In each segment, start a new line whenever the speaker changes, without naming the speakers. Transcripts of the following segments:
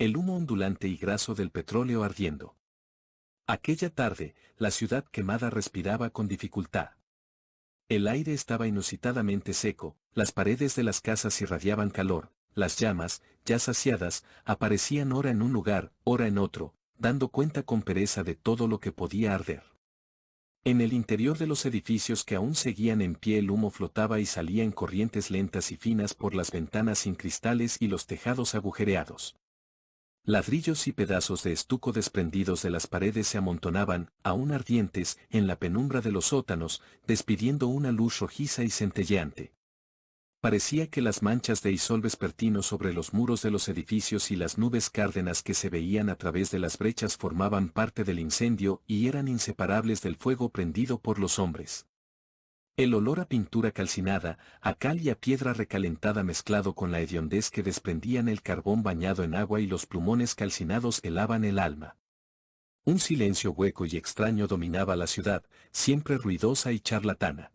el humo ondulante y graso del petróleo ardiendo. Aquella tarde, la ciudad quemada respiraba con dificultad. El aire estaba inusitadamente seco, las paredes de las casas irradiaban calor, las llamas, ya saciadas, aparecían ora en un lugar, ora en otro, dando cuenta con pereza de todo lo que podía arder. En el interior de los edificios que aún seguían en pie el humo flotaba y salía en corrientes lentas y finas por las ventanas sin cristales y los tejados agujereados. Ladrillos y pedazos de estuco desprendidos de las paredes se amontonaban, aún ardientes, en la penumbra de los sótanos, despidiendo una luz rojiza y centelleante. Parecía que las manchas de isol vespertino sobre los muros de los edificios y las nubes cárdenas que se veían a través de las brechas formaban parte del incendio y eran inseparables del fuego prendido por los hombres. El olor a pintura calcinada, a cal y a piedra recalentada mezclado con la hediondez que desprendían el carbón bañado en agua y los plumones calcinados helaban el alma. Un silencio hueco y extraño dominaba la ciudad, siempre ruidosa y charlatana.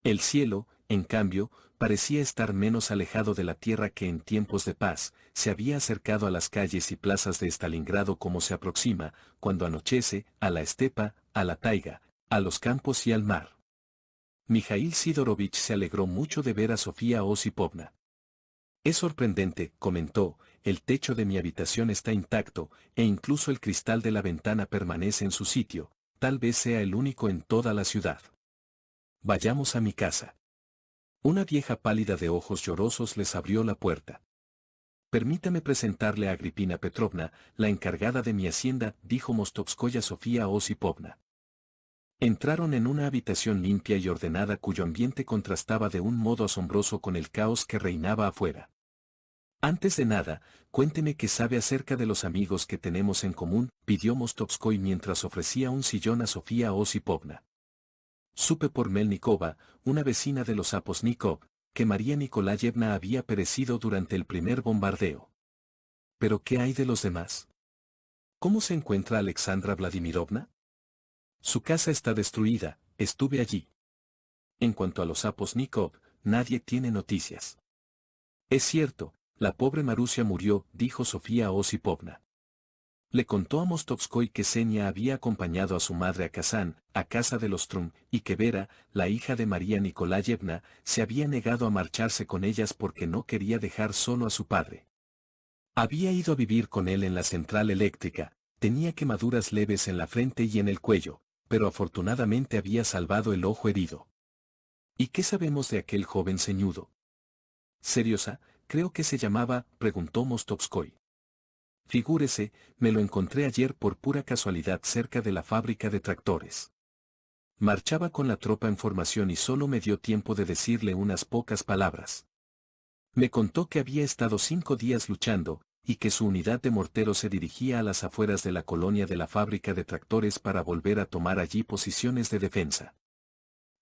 El cielo, en cambio, parecía estar menos alejado de la tierra que en tiempos de paz, se había acercado a las calles y plazas de Stalingrado como se aproxima, cuando anochece, a la estepa, a la taiga, a los campos y al mar. Mijaíl Sidorovich se alegró mucho de ver a Sofía Osipovna. Es sorprendente, comentó, el techo de mi habitación está intacto, e incluso el cristal de la ventana permanece en su sitio, tal vez sea el único en toda la ciudad. Vayamos a mi casa. Una vieja pálida de ojos llorosos les abrió la puerta. Permítame presentarle a Agripina Petrovna, la encargada de mi hacienda, dijo Mostovskoya Sofía Osipovna. Entraron en una habitación limpia y ordenada cuyo ambiente contrastaba de un modo asombroso con el caos que reinaba afuera. Antes de nada, cuénteme qué sabe acerca de los amigos que tenemos en común, pidió Mostovskoy mientras ofrecía un sillón a Sofía Osipovna. Supe por Melnikova, una vecina de los Aposnikov, que María Nikolayevna había perecido durante el primer bombardeo. ¿Pero qué hay de los demás? ¿Cómo se encuentra Alexandra Vladimirovna? Su casa está destruida, estuve allí. En cuanto a los Aposnikov, nadie tiene noticias. Es cierto, la pobre Marusia murió, dijo Sofía Osipovna. Le contó a Mostovskoy que Senia había acompañado a su madre a Kazán, a casa de los Trum, y que Vera, la hija de María Nikolayevna, se había negado a marcharse con ellas porque no quería dejar solo a su padre. Había ido a vivir con él en la central eléctrica, tenía quemaduras leves en la frente y en el cuello, pero afortunadamente había salvado el ojo herido. ¿Y qué sabemos de aquel joven ceñudo? Seriosa, creo que se llamaba, preguntó Mostovskoy. Figúrese, me lo encontré ayer por pura casualidad cerca de la fábrica de tractores. Marchaba con la tropa en formación y solo me dio tiempo de decirle unas pocas palabras. Me contó que había estado 5 días luchando, y que su unidad de morteros se dirigía a las afueras de la colonia de la fábrica de tractores para volver a tomar allí posiciones de defensa.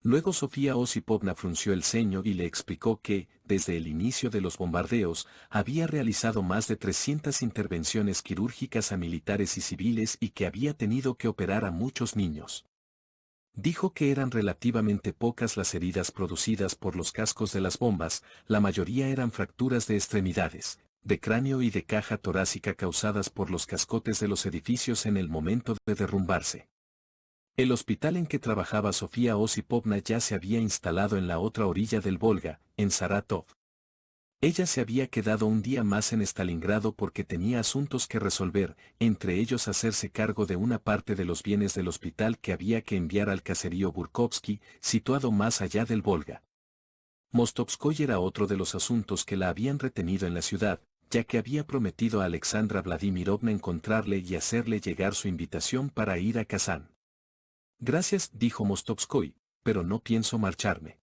Luego Sofía Osipovna frunció el ceño y le explicó que, desde el inicio de los bombardeos, había realizado más de 300 intervenciones quirúrgicas a militares y civiles y que había tenido que operar a muchos niños. Dijo que eran relativamente pocas las heridas producidas por los cascos de las bombas, la mayoría eran fracturas de extremidades, de cráneo y de caja torácica causadas por los cascotes de los edificios en el momento de derrumbarse. El hospital en que trabajaba Sofía Osipovna ya se había instalado en la otra orilla del Volga, en Saratov. Ella se había quedado un día más en Stalingrado porque tenía asuntos que resolver, entre ellos hacerse cargo de una parte de los bienes del hospital que había que enviar al caserío Burkovsky, situado más allá del Volga. Mostovskoy era otro de los asuntos que la habían retenido en la ciudad, ya que había prometido a Alexandra Vladimirovna encontrarle y hacerle llegar su invitación para ir a Kazán. Gracias, dijo Mostovskoy, pero no pienso marcharme.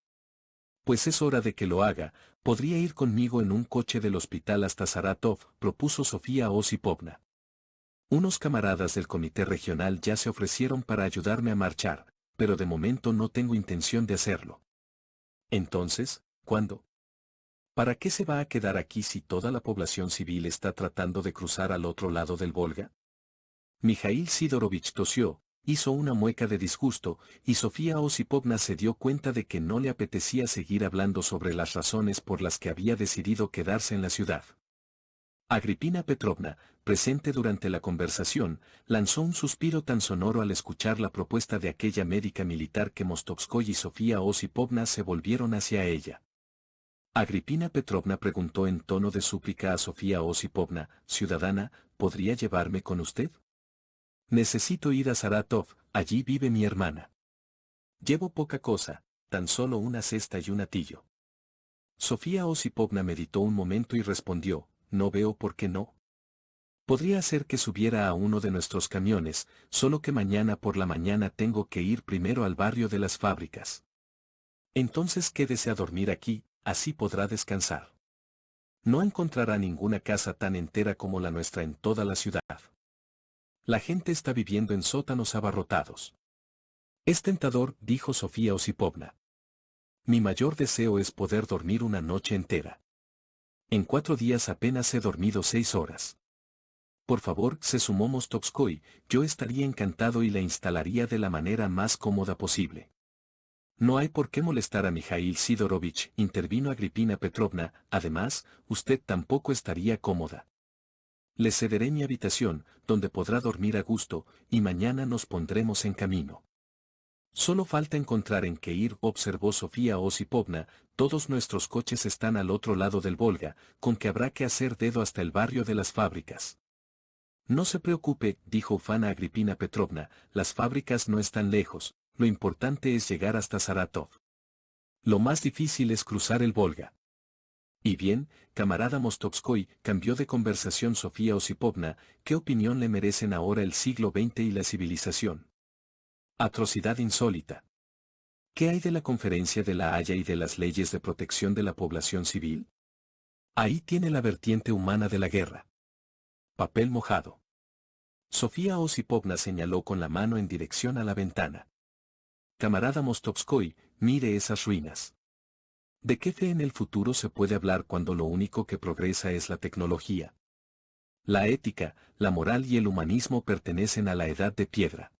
Pues es hora de que lo haga, podría ir conmigo en un coche del hospital hasta Saratov, propuso Sofía Osipovna. Unos camaradas del comité regional ya se ofrecieron para ayudarme a marchar, pero de momento no tengo intención de hacerlo. Entonces, ¿cuándo? ¿Para qué se va a quedar aquí si toda la población civil está tratando de cruzar al otro lado del Volga? Mijaíl Sidorovich tosió, hizo una mueca de disgusto, y Sofía Osipovna se dio cuenta de que no le apetecía seguir hablando sobre las razones por las que había decidido quedarse en la ciudad. Agripina Petrovna, presente durante la conversación, lanzó un suspiro tan sonoro al escuchar la propuesta de aquella médica militar que Mostovskoi y Sofía Osipovna se volvieron hacia ella. Agripina Petrovna preguntó en tono de súplica a Sofía Osipovna, «Ciudadana, ¿podría llevarme con usted? Necesito ir a Saratov, allí vive mi hermana. Llevo poca cosa, tan solo una cesta y un atillo». Sofía Osipovna meditó un momento y respondió, «No veo por qué no. Podría ser que subiera a uno de nuestros camiones, solo que mañana por la mañana tengo que ir primero al barrio de las fábricas. Entonces quédese a dormir aquí, así podrá descansar. No encontrará ninguna casa tan entera como la nuestra en toda la ciudad. La gente está viviendo en sótanos abarrotados». «Es tentador», dijo Sofía Osipovna. «Mi mayor deseo es poder dormir una noche entera. En 4 días apenas he dormido 6 horas. Por favor», se sumó Mostovskoi, «yo estaría encantado y la instalaría de la manera más cómoda posible». «No hay por qué molestar a Mijail Sidorovich», intervino Agripina Petrovna, «además, usted tampoco estaría cómoda. Le cederé mi habitación, donde podrá dormir a gusto, y mañana nos pondremos en camino». «Solo falta encontrar en qué ir», observó Sofía Osipovna, «todos nuestros coches están al otro lado del Volga, con que habrá que hacer dedo hasta el barrio de las fábricas». «No se preocupe», dijo ufana Agripina Petrovna, «las fábricas no están lejos, lo importante es llegar hasta Saratov. Lo más difícil es cruzar el Volga». «Y bien, camarada Mostovskoi», cambió de conversación Sofía Osipovna, «¿qué opinión le merecen ahora el siglo XX y la civilización? Atrocidad insólita. ¿Qué hay de la Conferencia de la Haya y de las leyes de protección de la población civil? Ahí tiene la vertiente humana de la guerra. Papel mojado». Sofía Osipovna señaló con la mano en dirección a la ventana. «Camarada Mostovskoi, mire esas ruinas. ¿De qué fe en el futuro se puede hablar cuando lo único que progresa es la tecnología? La ética, la moral y el humanismo pertenecen a la edad de piedra.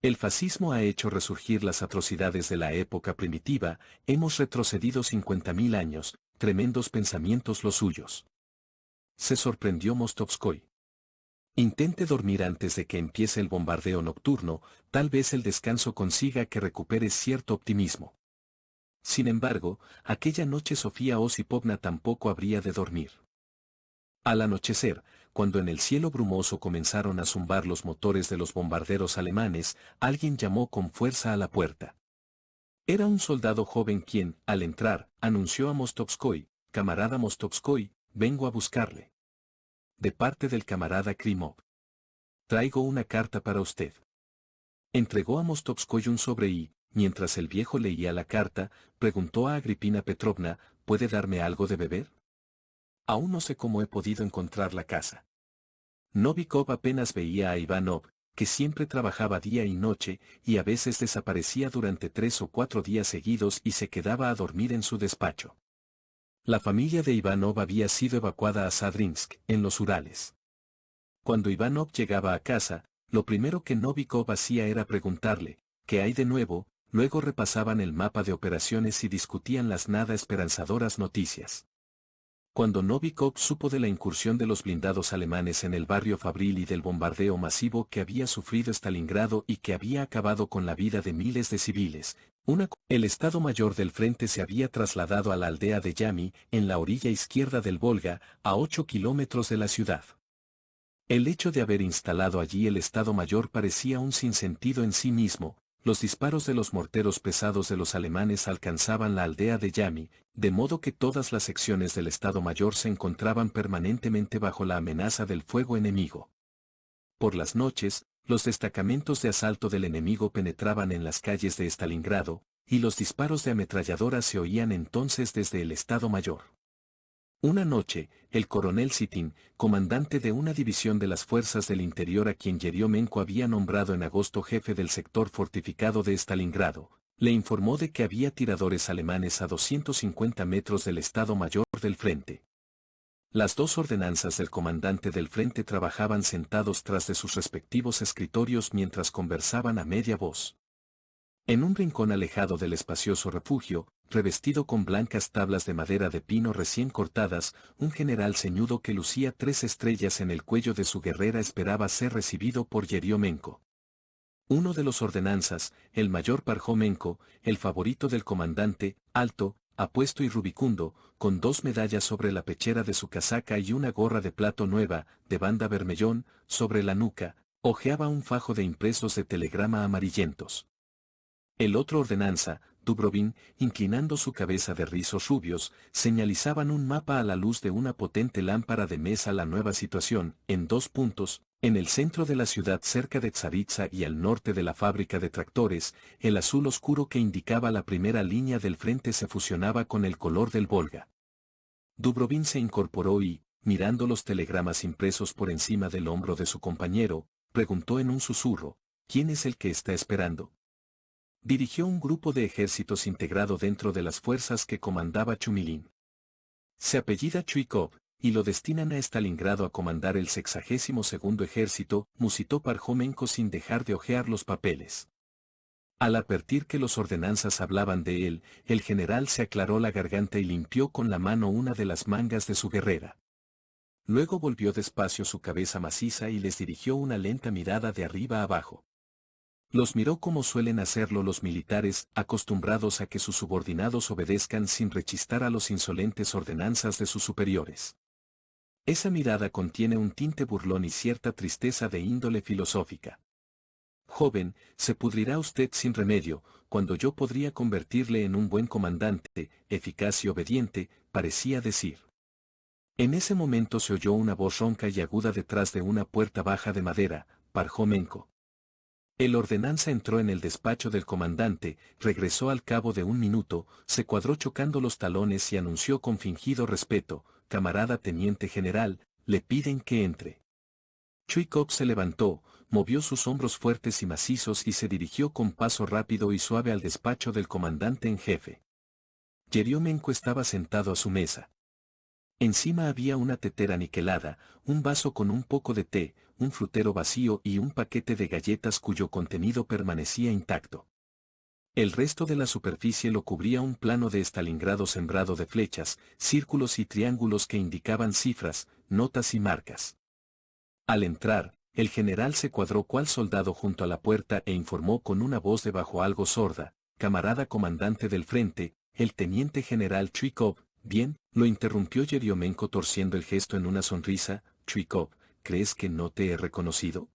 El fascismo ha hecho resurgir las atrocidades de la época primitiva, hemos retrocedido 50.000 años, tremendos pensamientos los suyos». Se sorprendió Mostovskoi. «Intente dormir antes de que empiece el bombardeo nocturno, tal vez el descanso consiga que recupere cierto optimismo». Sin embargo, aquella noche Sofía Osipovna tampoco habría de dormir. Al anochecer, cuando en el cielo brumoso comenzaron a zumbar los motores de los bombarderos alemanes, alguien llamó con fuerza a la puerta. Era un soldado joven quien, al entrar, anunció a Mostovskoi, «Camarada Mostovskoi, vengo a buscarle. De parte del camarada Krimov. Traigo una carta para usted». Entregó a Mostovskoi un sobre y, mientras el viejo leía la carta, preguntó a Agripina Petrovna, «¿Puede darme algo de beber? Aún no sé cómo he podido encontrar la casa». Novikov apenas veía a Ivanov, que siempre trabajaba día y noche, y a veces desaparecía durante 3 o 4 días seguidos y se quedaba a dormir en su despacho. La familia de Ivanov había sido evacuada a Sadrinsk, en los Urales. Cuando Ivanov llegaba a casa, lo primero que Novikov hacía era preguntarle, «¿Qué hay de nuevo?». Luego repasaban el mapa de operaciones y discutían las nada esperanzadoras noticias. Cuando Novikov supo de la incursión de los blindados alemanes en el barrio Fabril y del bombardeo masivo que había sufrido Stalingrado y que había acabado con la vida de miles de civiles, el Estado Mayor del Frente se había trasladado a la aldea de Yami, en la orilla izquierda del Volga, a 8 kilómetros de la ciudad. El hecho de haber instalado allí el Estado Mayor parecía un sinsentido en sí mismo. Los disparos de los morteros pesados de los alemanes alcanzaban la aldea de Yami, de modo que todas las secciones del Estado Mayor se encontraban permanentemente bajo la amenaza del fuego enemigo. Por las noches, los destacamentos de asalto del enemigo penetraban en las calles de Stalingrado, y los disparos de ametralladoras se oían entonces desde el Estado Mayor. Una noche, el coronel Sitin, comandante de una división de las fuerzas del interior a quien Yeryomenko había nombrado en agosto jefe del sector fortificado de Stalingrado, le informó de que había tiradores alemanes a 250 metros del Estado Mayor del frente. Las 2 ordenanzas del comandante del frente trabajaban sentados tras de sus respectivos escritorios mientras conversaban a media voz. En un rincón alejado del espacioso refugio, revestido con blancas tablas de madera de pino recién cortadas, un general ceñudo que lucía 3 estrellas en el cuello de su guerrera esperaba ser recibido por Yeriomenko. Uno de los ordenanzas, el mayor Parjomenko, el favorito del comandante, alto, apuesto y rubicundo, con 2 medallas sobre la pechera de su casaca y una gorra de plato nueva, de banda bermellón, sobre la nuca, hojeaba un fajo de impresos de telegrama amarillentos. El otro ordenanza, Dubrovin, inclinando su cabeza de rizos rubios, señalizaban un mapa a la luz de una potente lámpara de mesa la nueva situación, en 2 puntos, en el centro de la ciudad cerca de Tsaritsa y al norte de la fábrica de tractores, el azul oscuro que indicaba la primera línea del frente se fusionaba con el color del Volga. Dubrovin se incorporó y, mirando los telegramas impresos por encima del hombro de su compañero, preguntó en un susurro, ¿quién es el que está esperando? Dirigió un grupo de ejércitos integrado dentro de las fuerzas que comandaba Chumilin. Se apellida Chuikov, y lo destinan a Stalingrado a comandar el 62º ejército, musitó Parjomenko sin dejar de hojear los papeles. Al advertir que los ordenanzas hablaban de él, el general se aclaró la garganta y limpió con la mano una de las mangas de su guerrera. Luego volvió despacio su cabeza maciza y les dirigió una lenta mirada de arriba abajo. Los miró como suelen hacerlo los militares, acostumbrados a que sus subordinados obedezcan sin rechistar a los insolentes ordenanzas de sus superiores. Esa mirada contiene un tinte burlón y cierta tristeza de índole filosófica. Joven, se pudrirá usted sin remedio, cuando yo podría convertirle en un buen comandante, eficaz y obediente, parecía decir. En ese momento se oyó una voz ronca y aguda detrás de una puerta baja de madera, Parjomenko. El ordenanza entró en el despacho del comandante, regresó al cabo de un minuto, se cuadró chocando los talones y anunció con fingido respeto, camarada teniente general, le piden que entre. Chuikov se levantó, movió sus hombros fuertes y macizos y se dirigió con paso rápido y suave al despacho del comandante en jefe. Yeriomenko estaba sentado a su mesa. Encima había una tetera niquelada, un vaso con un poco de té, un frutero vacío y un paquete de galletas cuyo contenido permanecía intacto. El resto de la superficie lo cubría un plano de Stalingrado sembrado de flechas, círculos y triángulos que indicaban cifras, notas y marcas. Al entrar, el general se cuadró cual soldado junto a la puerta e informó con una voz de bajo algo sorda, camarada comandante del frente, el teniente general Chuikov. Bien, lo interrumpió Yeriomenko torciendo el gesto en una sonrisa. Chuikov, ¿crees que no te he reconocido?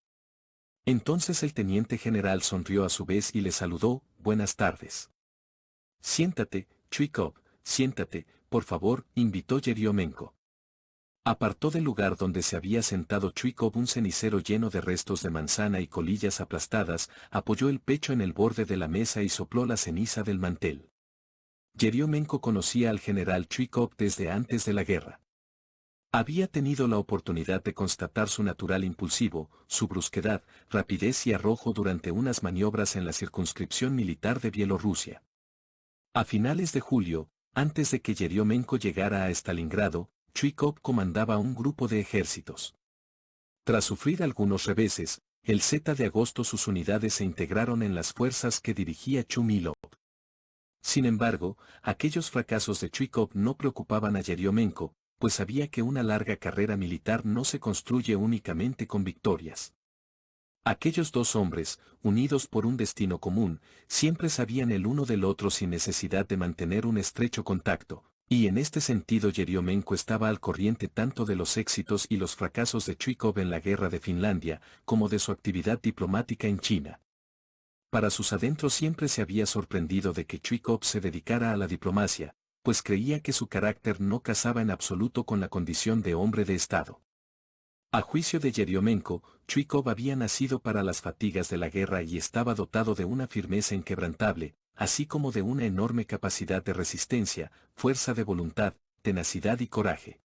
Entonces el teniente general sonrió a su vez y le saludó, buenas tardes. Siéntate, Chuikov, siéntate, por favor, invitó Yeriomenko. Apartó del lugar donde se había sentado Chuikov un cenicero lleno de restos de manzana y colillas aplastadas, apoyó el pecho en el borde de la mesa y sopló la ceniza del mantel. Yeriomenko conocía al general Chuikov desde antes de la guerra. Había tenido la oportunidad de constatar su natural impulsivo, su brusquedad, rapidez y arrojo durante unas maniobras en la circunscripción militar de Bielorrusia. A finales de julio, antes de que Yeriomenko llegara a Stalingrado, Chuikov comandaba un grupo de ejércitos. Tras sufrir algunos reveses, el 7 de agosto sus unidades se integraron en las fuerzas que dirigía Chumilov. Sin embargo, aquellos fracasos de Chuikov no preocupaban a Yeriomenko, pues sabía que una larga carrera militar no se construye únicamente con victorias. Aquellos dos hombres, unidos por un destino común, siempre sabían el uno del otro sin necesidad de mantener un estrecho contacto, y en este sentido Yeriomenko estaba al corriente tanto de los éxitos y los fracasos de Chuikov en la guerra de Finlandia, como de su actividad diplomática en China. Para sus adentros siempre se había sorprendido de que Chuikov se dedicara a la diplomacia, pues creía que su carácter no casaba en absoluto con la condición de hombre de Estado. A juicio de Yeriomenko, Chuikov había nacido para las fatigas de la guerra y estaba dotado de una firmeza inquebrantable, así como de una enorme capacidad de resistencia, fuerza de voluntad, tenacidad y coraje.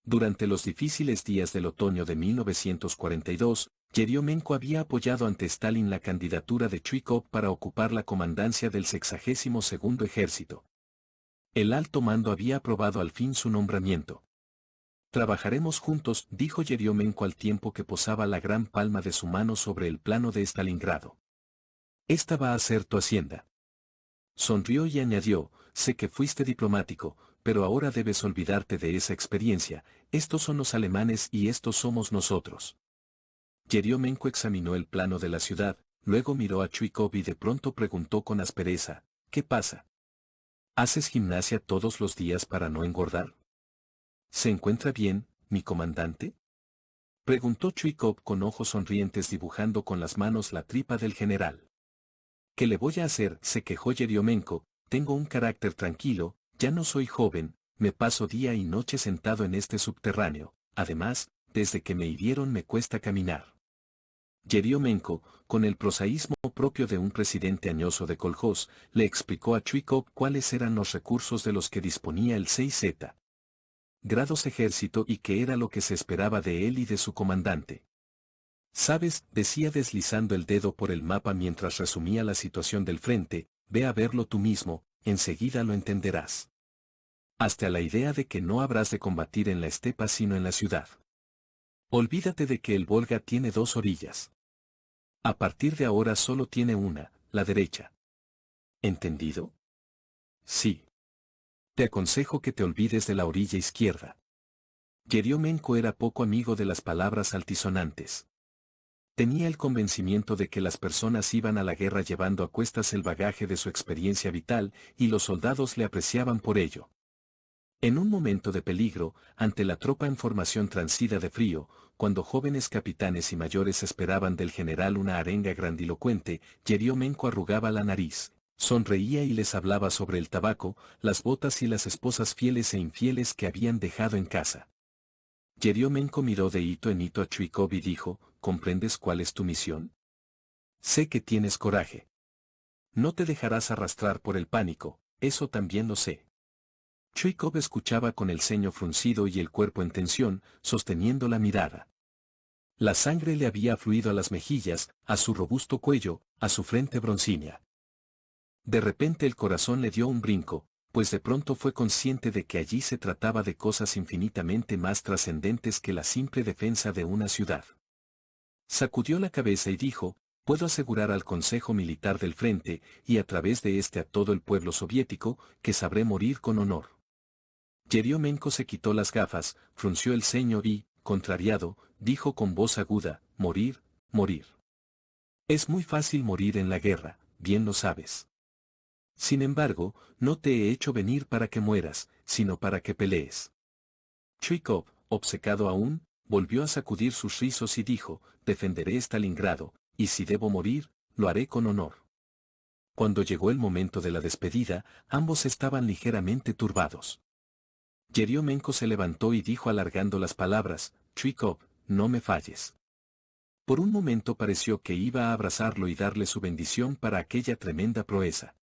Durante los difíciles días del otoño de 1942, Yeriomenko había apoyado ante Stalin la candidatura de Chuikov para ocupar la comandancia del 62º Ejército. El alto mando había aprobado al fin su nombramiento. Trabajaremos juntos, dijo Yeriomenko al tiempo que posaba la gran palma de su mano sobre el plano de Stalingrado. Esta va a ser tu hacienda. Sonrió y añadió, sé que fuiste diplomático, pero ahora debes olvidarte de esa experiencia, estos son los alemanes y estos somos nosotros. Yeriomenko examinó el plano de la ciudad, luego miró a Chuikov y de pronto preguntó con aspereza, ¿qué pasa? ¿Haces gimnasia todos los días para no engordar? ¿Se encuentra bien, mi comandante? Preguntó Chuikov con ojos sonrientes dibujando con las manos la tripa del general. ¿Qué le voy a hacer? Se quejó Yeriomenko, tengo un carácter tranquilo, ya no soy joven, me paso día y noche sentado en este subterráneo, además, desde que me hirieron me cuesta caminar. Yeriomenko, con el prosaísmo propio de un presidente añoso de Kolhoz, le explicó a Chuikov cuáles eran los recursos de los que disponía el 6Z. Grados ejército y qué era lo que se esperaba de él y de su comandante. Sabes, decía deslizando el dedo por el mapa mientras resumía la situación del frente, ve a verlo tú mismo, enseguida lo entenderás. Hasta la idea de que no habrás de combatir en la estepa sino en la ciudad. Olvídate de que el Volga tiene dos orillas. A partir de ahora solo tiene una, la derecha. ¿Entendido? Sí. Te aconsejo que te olvides de la orilla izquierda. Yeriomenko era poco amigo de las palabras altisonantes. Tenía el convencimiento de que las personas iban a la guerra llevando a cuestas el bagaje de su experiencia vital, y los soldados le apreciaban por ello. En un momento de peligro, ante la tropa en formación transida de frío, cuando jóvenes capitanes y mayores esperaban del general una arenga grandilocuente, Yeriomenko arrugaba la nariz, sonreía y les hablaba sobre el tabaco, las botas y las esposas fieles e infieles que habían dejado en casa. Yeriomenko miró de hito en hito a Chuikov y dijo, ¿comprendes cuál es tu misión? Sé que tienes coraje. No te dejarás arrastrar por el pánico, eso también lo sé. Chuikov escuchaba con el ceño fruncido y el cuerpo en tensión, sosteniendo la mirada. La sangre le había fluido a las mejillas, a su robusto cuello, a su frente broncínea. De repente el corazón le dio un brinco, pues de pronto fue consciente de que allí se trataba de cosas infinitamente más trascendentes que la simple defensa de una ciudad. Sacudió la cabeza y dijo, puedo asegurar al Consejo Militar del Frente, y a través de este a todo el pueblo soviético, que sabré morir con honor. Yeriomenko se quitó las gafas, frunció el ceño y, contrariado, dijo con voz aguda, morir, morir. Es muy fácil morir en la guerra, bien lo sabes. Sin embargo, no te he hecho venir para que mueras, sino para que pelees. Chuikov, obcecado aún, volvió a sacudir sus rizos y dijo, defenderé Stalingrado, y si debo morir, lo haré con honor. Cuando llegó el momento de la despedida, ambos estaban ligeramente turbados. Yeriomenko se levantó y dijo alargando las palabras, Chuikov, no me falles. Por un momento pareció que iba a abrazarlo y darle su bendición para aquella tremenda proeza.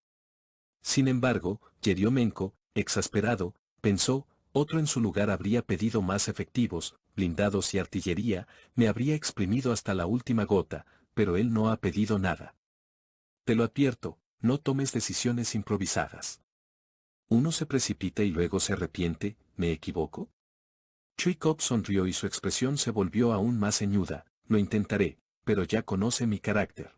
Sin embargo, Yeriomenko, exasperado, pensó, otro en su lugar habría pedido más efectivos, blindados y artillería, me habría exprimido hasta la última gota, pero él no ha pedido nada. Te lo advierto, no tomes decisiones improvisadas. Uno se precipita y luego se arrepiente, ¿me equivoco? Chuikov sonrió y su expresión se volvió aún más ceñuda, lo intentaré, pero ya conoce mi carácter.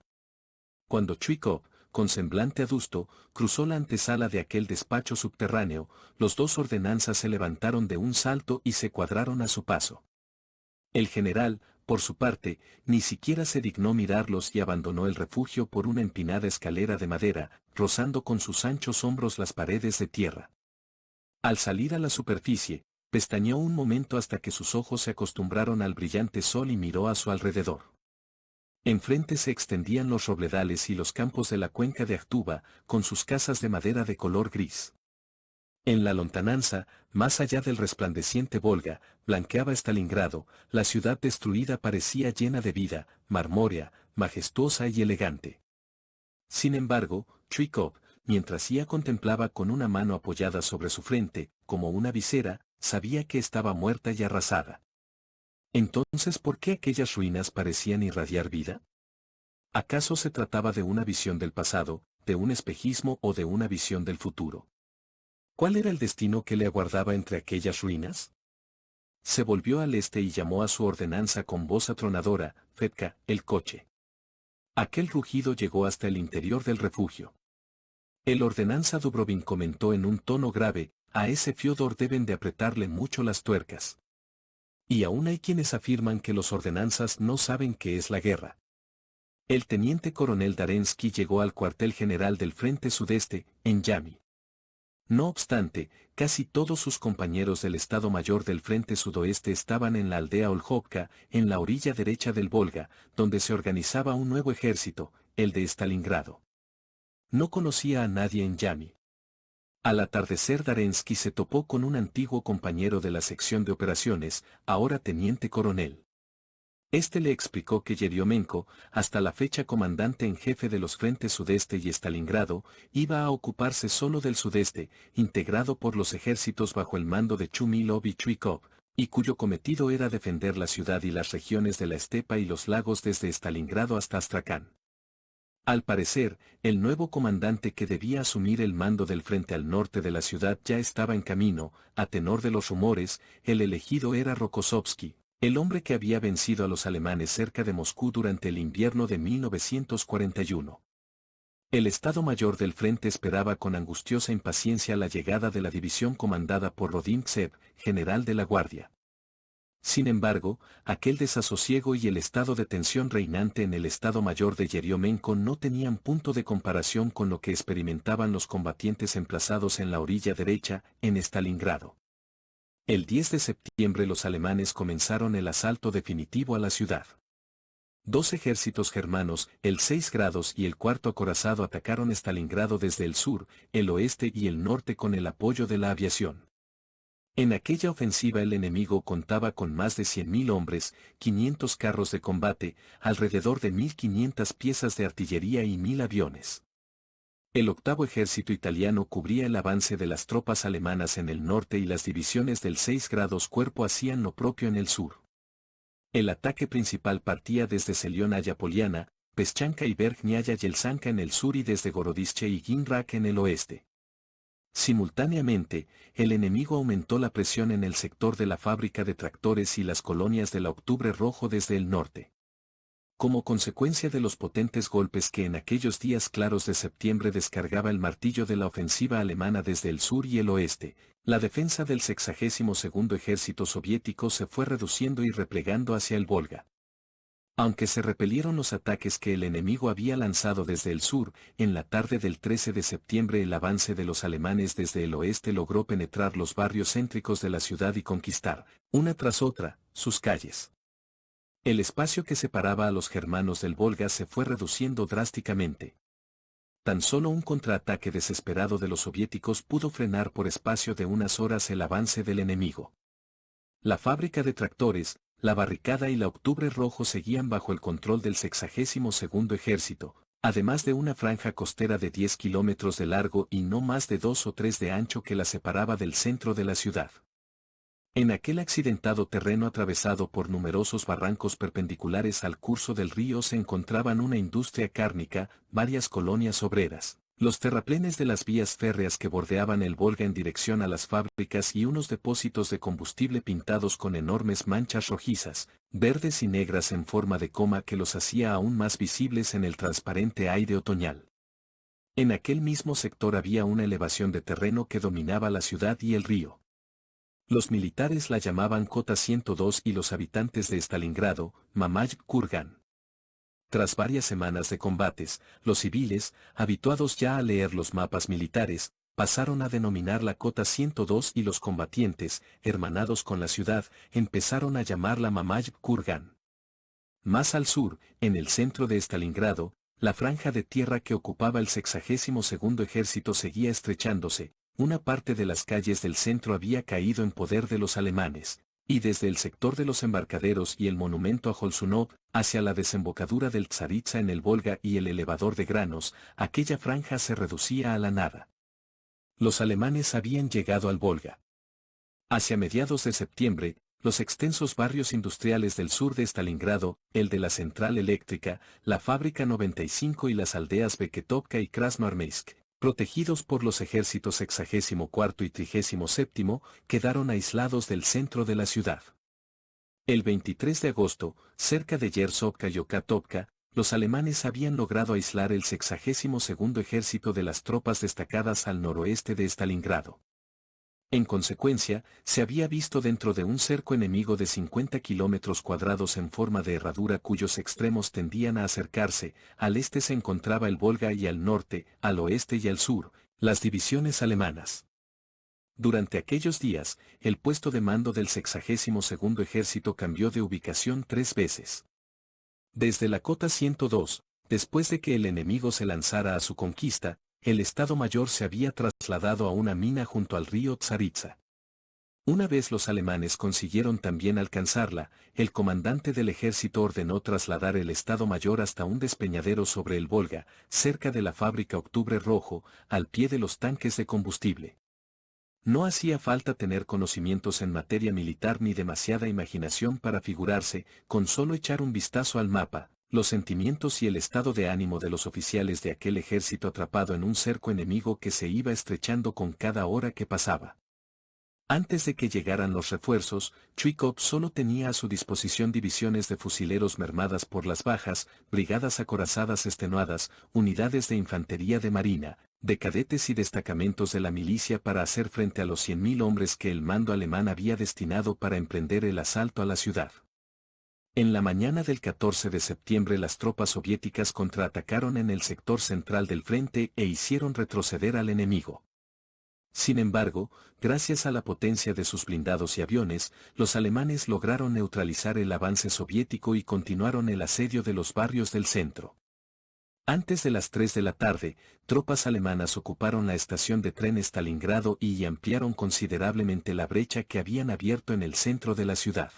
Cuando Chuikov, con semblante adusto, cruzó la antesala de aquel despacho subterráneo, los dos ordenanzas se levantaron de un salto y se cuadraron a su paso. El general, por su parte, ni siquiera se dignó mirarlos y abandonó el refugio por una empinada escalera de madera, rozando con sus anchos hombros las paredes de tierra. Al salir a la superficie, pestañeó un momento hasta que sus ojos se acostumbraron al brillante sol y miró a su alrededor. Enfrente se extendían los robledales y los campos de la cuenca de Aktuba, con sus casas de madera de color gris. En la lontananza, más allá del resplandeciente Volga, blanqueaba Stalingrado, la ciudad destruida parecía llena de vida, marmórea, majestuosa y elegante. Sin embargo, Chuikov, mientras ella contemplaba con una mano apoyada sobre su frente, como una visera, sabía que estaba muerta y arrasada. Entonces, ¿por qué aquellas ruinas parecían irradiar vida? ¿Acaso se trataba de una visión del pasado, de un espejismo o de una visión del futuro? ¿Cuál era el destino que le aguardaba entre aquellas ruinas? Se volvió al este y llamó a su ordenanza con voz atronadora, Fedka, el coche. Aquel rugido llegó hasta el interior del refugio. El ordenanza Dubrovin comentó en un tono grave, a ese Fiodor deben de apretarle mucho las tuercas. Y aún hay quienes afirman que los ordenanzas no saben qué es la guerra. El teniente coronel Darensky llegó al cuartel general del Frente Sudeste, en Yami. No obstante, casi todos sus compañeros del Estado Mayor del Frente Sudoeste estaban en la aldea Olhovka, en la orilla derecha del Volga, donde se organizaba un nuevo ejército, el de Stalingrado. No conocía a nadie en Yami. Al atardecer Darensky se topó con un antiguo compañero de la sección de operaciones, ahora teniente coronel. Este le explicó que Yeryomenko, hasta la fecha comandante en jefe de los frentes Sudeste y Stalingrado, iba a ocuparse solo del Sudeste, integrado por los ejércitos bajo el mando de Chumilov y Chuikov, y cuyo cometido era defender la ciudad y las regiones de la estepa y los lagos desde Stalingrado hasta Astrakán. Al parecer, el nuevo comandante que debía asumir el mando del frente al norte de la ciudad ya estaba en camino, a tenor de los rumores, el elegido era Rokossovski, el hombre que había vencido a los alemanes cerca de Moscú durante el invierno de 1941. El Estado Mayor del Frente esperaba con angustiosa impaciencia la llegada de la división comandada por Rodimtsev, general de la Guardia. Sin embargo, aquel desasosiego y el estado de tensión reinante en el Estado Mayor de Yeryomenko no tenían punto de comparación con lo que experimentaban los combatientes emplazados en la orilla derecha, en Stalingrado. El 10 de septiembre los alemanes comenzaron el asalto definitivo a la ciudad. Dos ejércitos germanos, el 6 grados y el 4 acorazado atacaron Stalingrado desde el sur, el oeste y el norte con el apoyo de la aviación. En aquella ofensiva el enemigo contaba con más de 100.000 hombres, 500 carros de combate, alrededor de 1.500 piezas de artillería y 1.000 aviones. El octavo ejército italiano cubría el avance de las tropas alemanas en el norte y las divisiones del 6 grados cuerpo hacían lo propio en el sur. El ataque principal partía desde Seliona Poliana, Peschanka y Verkhnaya Yeltsanka en el sur y desde Gorodistche y Ginrak en el oeste. Simultáneamente, el enemigo aumentó la presión en el sector de la fábrica de tractores y las colonias del Octubre Rojo desde el norte. Como consecuencia de los potentes golpes que en aquellos días claros de septiembre descargaba el martillo de la ofensiva alemana desde el sur y el oeste, la defensa del 62º Ejército Soviético se fue reduciendo y replegando hacia el Volga. Aunque se repelieron los ataques que el enemigo había lanzado desde el sur, en la tarde del 13 de septiembre el avance de los alemanes desde el oeste logró penetrar los barrios céntricos de la ciudad y conquistar, una tras otra, sus calles. El espacio que separaba a los germanos del Volga se fue reduciendo drásticamente. Tan solo un contraataque desesperado de los soviéticos pudo frenar por espacio de unas horas el avance del enemigo. La fábrica de tractores, la barricada y la Octubre Rojo seguían bajo el control del 62º Ejército, además de una franja costera de 10 kilómetros de largo y no más de 2 o 3 de ancho que la separaba del centro de la ciudad. En aquel accidentado terreno atravesado por numerosos barrancos perpendiculares al curso del río se encontraban una industria cárnica, varias colonias obreras, los terraplenes de las vías férreas que bordeaban el Volga en dirección a las fábricas y unos depósitos de combustible pintados con enormes manchas rojizas, verdes y negras en forma de coma que los hacía aún más visibles en el transparente aire otoñal. En aquel mismo sector había una elevación de terreno que dominaba la ciudad y el río. Los militares la llamaban Kota 102 y los habitantes de Stalingrado, Mamay Kurgan. Tras varias semanas de combates, los civiles, habituados ya a leer los mapas militares, pasaron a denominar la Kota 102 y los combatientes, hermanados con la ciudad, empezaron a llamarla Mamay Kurgan. Más al sur, en el centro de Stalingrado, la franja de tierra que ocupaba el 62º Ejército seguía estrechándose. Una parte de las calles del centro había caído en poder de los alemanes, y desde el sector de los embarcaderos y el monumento a Holzunov, hacia la desembocadura del Tsaritsa en el Volga y el elevador de granos, aquella franja se reducía a la nada. Los alemanes habían llegado al Volga. Hacia mediados de septiembre, los extensos barrios industriales del sur de Stalingrado, el de la central eléctrica, la fábrica 95 y las aldeas Beketovka y Krasnoarmeysk, protegidos por los ejércitos 64 y 37, quedaron aislados del centro de la ciudad. El 23 de agosto, cerca de Yersovka y Okatovka, los alemanes habían logrado aislar el 62º ejército de las tropas destacadas al noroeste de Stalingrado. En consecuencia, se había visto dentro de un cerco enemigo de 50 kilómetros cuadrados en forma de herradura cuyos extremos tendían a acercarse. Al este se encontraba el Volga y al norte, al oeste y al sur, las divisiones alemanas. Durante aquellos días, el puesto de mando del 62º ejército cambió de ubicación 3 veces. Desde la cota 102, después de que el enemigo se lanzara a su conquista, el Estado Mayor se había trasladado a una mina junto al río Tsaritsa. Una vez los alemanes consiguieron también alcanzarla, el comandante del ejército ordenó trasladar el Estado Mayor hasta un despeñadero sobre el Volga, cerca de la fábrica Octubre Rojo, al pie de los tanques de combustible. No hacía falta tener conocimientos en materia militar ni demasiada imaginación para figurarse, con solo echar un vistazo al mapa, los sentimientos y el estado de ánimo de los oficiales de aquel ejército atrapado en un cerco enemigo que se iba estrechando con cada hora que pasaba. Antes de que llegaran los refuerzos, Chuikov solo tenía a su disposición divisiones de fusileros mermadas por las bajas, brigadas acorazadas extenuadas, unidades de infantería de marina, de cadetes y destacamentos de la milicia para hacer frente a los 100.000 hombres que el mando alemán había destinado para emprender el asalto a la ciudad. En la mañana del 14 de septiembre las tropas soviéticas contraatacaron en el sector central del frente e hicieron retroceder al enemigo. Sin embargo, gracias a la potencia de sus blindados y aviones, los alemanes lograron neutralizar el avance soviético y continuaron el asedio de los barrios del centro. Antes de las 3 de la tarde, tropas alemanas ocuparon la estación de tren Stalingrado y ampliaron considerablemente la brecha que habían abierto en el centro de la ciudad.